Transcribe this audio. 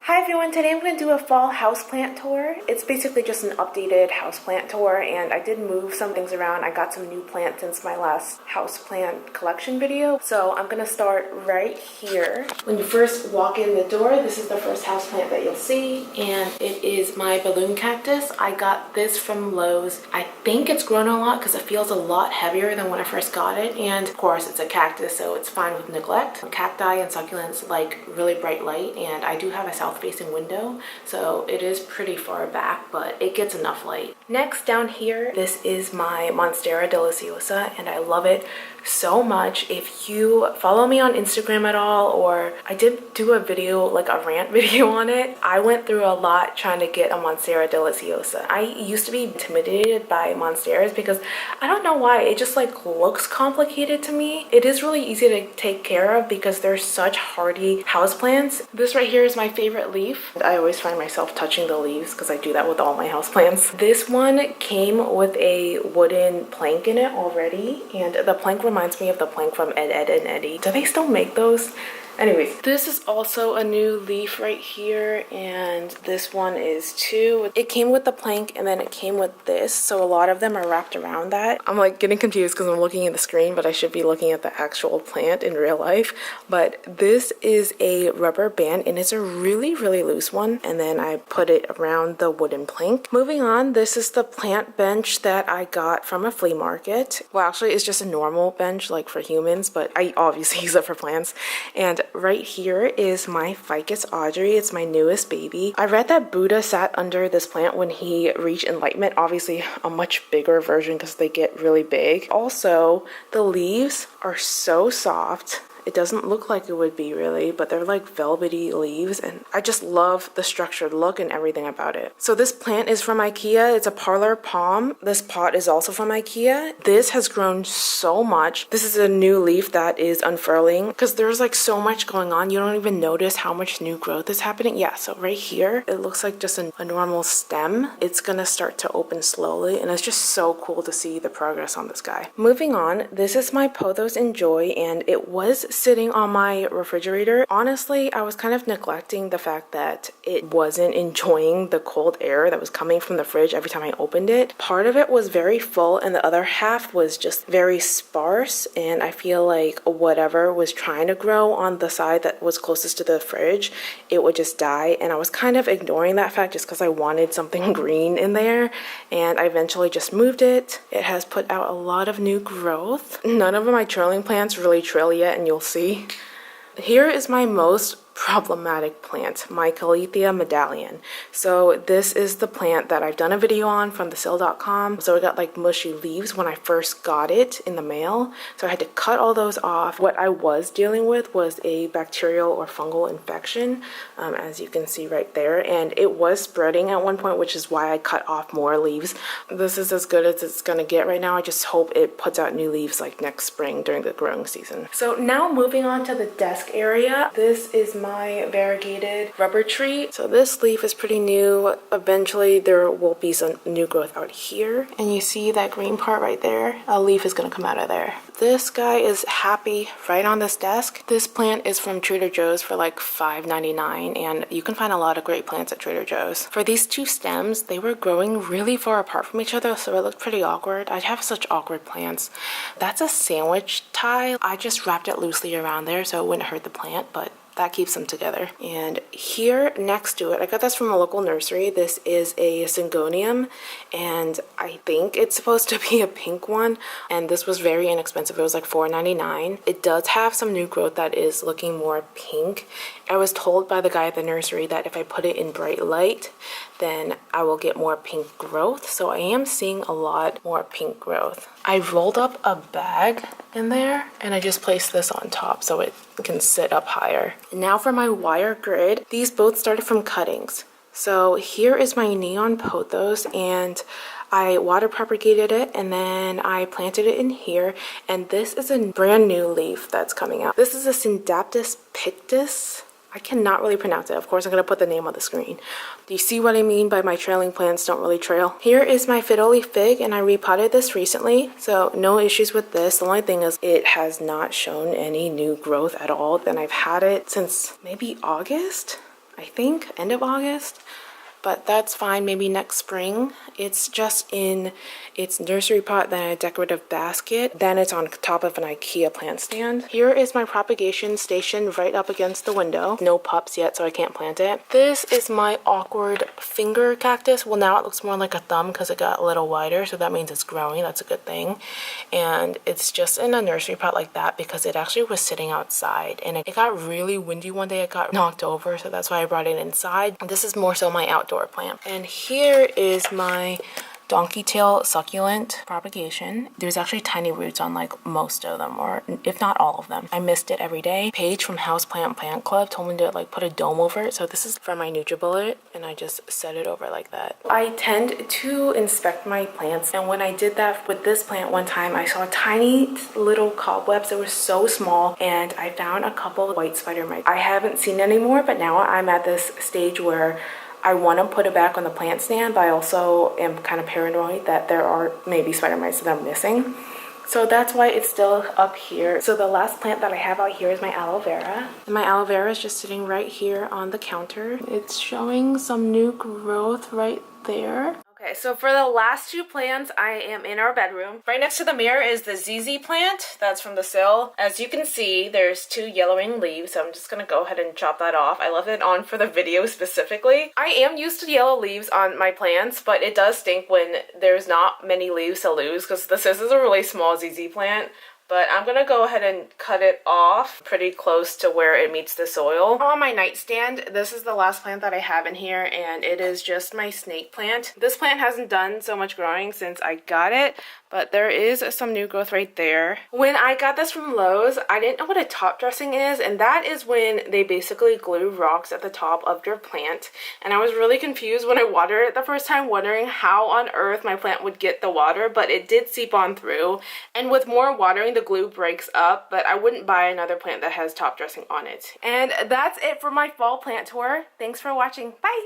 Hi everyone, today I'm going to do a fall houseplant tour. It's basically just an updated houseplant tour, and I did move some things around. I got some new plants since my last houseplant collection video. So I'm going to start right here. When you first walk in the door, this is the first houseplant that you'll see, and it is my balloon cactus. I got this from Lowe's. I think it's grown a lot because it feels a lot heavier than when I first got it, and of course it's a cactus, so it's fine with neglect. Cacti and succulents like really bright light, and I do have a south facing window, so it is pretty far back, but it gets enough light. Next, down here, this is my Monstera deliciosa, and I love it so much. If you follow me on Instagram at all, or I did do a video, like a rant video on it, I went through a lot trying to get a Monstera deliciosa. I used to be intimidated by Monsteras because I don't know why, it just like looks complicated to me. It is really easy to take care of because they're such hardy houseplants. This right here is my favorite leaf. I always find myself touching the leaves because I do that with all my houseplants. This one came with a wooden plank in it already, and the plank reminds me of the plank from Ed, Edd and Eddy. Do they still make those? Anyways, this is also a new leaf right here, and this one is too. It came with the plank and then it came with this, so a lot of them are wrapped around that. I'm like getting confused because I'm looking at the screen, but I should be looking at the actual plant in real life. But this is a rubber band, and it's a really loose one, and then I put it around the wooden plank. Moving on, this is the plant bench that I got from a flea market. Well, actually it's just a normal bench like for humans, but I obviously use it for plants. And right here is my Ficus Audrey. It's my newest baby. I read that Buddha sat under this plant when he reached enlightenment. Obviously a much bigger version because they get really big. Also, the leaves are so soft. It doesn't look like it would be really, but they're like velvety leaves, and I just love the structured look and everything about it. So this plant is from IKEA. It's a Parlor palm. This pot is also from IKEA. This has grown so much. This is a new leaf that is unfurling because there's like so much going on. You don't even notice how much new growth is happening. Yeah, so right here, it looks like just a normal stem. It's gonna start to open slowly, and it's just so cool to see the progress on this guy. Moving on, this is my pothos Enjoy, and it was sitting on my refrigerator. Honestly, I was kind of neglecting the fact that it wasn't enjoying the cold air that was coming from the fridge every time I opened it. Part of it was very full and the other half was just very sparse, and I feel like whatever was trying to grow on the side that was closest to the fridge, it would just die, and I was kind of ignoring that fact just because I wanted something green in there, and I eventually just moved it. It has put out a lot of new growth. None of my trailing plants really trail yet, and you'll see. Here is my most problematic plant, my Calathea medallion. So this is the plant that I've done a video on from thesil.com. So it got like mushy leaves when I first got it in the mail, so I had to cut all those off. What I was dealing with was a bacterial or fungal infection, as you can see right there, and it was spreading at one point, which is why I cut off more leaves. This is as good as it's gonna get right now. I just hope it puts out new leaves like next spring during the growing season. So now moving on to the desk area, this is my variegated rubber tree. So this leaf is pretty new. Eventually there will be some new growth out here, and you see that green part right there? A leaf is gonna come out of there. This guy is happy right on this desk. This plant is from Trader Joe's for like $5.99, and you can find a lot of great plants at Trader Joe's. For these two stems, they were growing really far apart from each other, so it looked pretty awkward. I have such awkward plants. That's a sandwich tie. I just wrapped it loosely around there so it wouldn't hurt the plant, but that keeps them together. And here next to it, I got this from a local nursery. This is a Syngonium, and I think it's supposed to be a pink one, and this was very inexpensive. It was like $4.99. It does have some new growth that is looking more pink. I was told by the guy at the nursery that if I put it in bright light, then I will get more pink growth. So I am seeing a lot more pink growth. I rolled up a bag in there, and I just placed this on top so it can sit up higher. Now for my wire grid, these both started from cuttings. So here is my neon pothos, and I water propagated it, and then I planted it in here, and this is a brand new leaf that's coming out. This is a Syndaptus pictus. I cannot really pronounce it. Of course, I'm going to put the name on the screen. Do you see what I mean by my trailing plants don't really trail? Here is my fiddle leaf fig, and I repotted this recently, so no issues with this. The only thing is it has not shown any new growth at all, and I've had it since maybe August. I think, end of August. But that's fine, maybe next spring. It's just in its nursery pot, then a decorative basket, then it's on top of an IKEA plant stand. Here is my propagation station right up against the window. No pups yet, so I can't plant it. This is my awkward finger cactus. Well, now it looks more like a thumb because it got a little wider, so that means it's growing. That's a good thing. And it's just in a nursery pot like that because it actually was sitting outside, and it got really windy one day. It got knocked over, so that's why I brought it inside. This is more so my outdoor plant. And here is my donkey tail succulent propagation. There's actually tiny roots on like most of them, or if not all of them. I missed it every day. Paige from Houseplant Plant Club told me to like put a dome over it. So this is from my NutriBullet, and I just set it over like that. I tend to inspect my plants, and when I did that with this plant one time, I saw tiny little cobwebs that were so small, and I found a couple white spider mites. I haven't seen any more, but now I'm at this stage where I want to put it back on the plant stand, but I also am kind of paranoid that there are maybe spider mites that I'm missing. So that's why it's still up here. So the last plant that I have out here is my aloe vera. And my aloe vera is just sitting right here on the counter. It's showing some new growth right there. Okay, so for the last two plants, I am in our bedroom. Right next to the mirror is the ZZ plant. That's from the sale. As you can see, there's two yellowing leaves, so I'm just gonna go ahead and chop that off. I left it on for the video specifically. I am used to yellow leaves on my plants, but it does stink when there's not many leaves to lose because this is a really small ZZ plant. But I'm gonna go ahead and cut it off pretty close to where it meets the soil. On my nightstand, this is the last plant that I have in here, and it is just my snake plant. This plant hasn't done so much growing since I got it, but there is some new growth right there. When I got this from Lowe's, I didn't know what a top dressing is, and that is when they basically glue rocks at the top of your plant. And I was really confused when I watered it the first time, wondering how on earth my plant would get the water, but it did seep on through. And with more watering, the glue breaks up, but I wouldn't buy another plant that has top dressing on it. And that's it for my fall plant tour. Thanks for watching. Bye!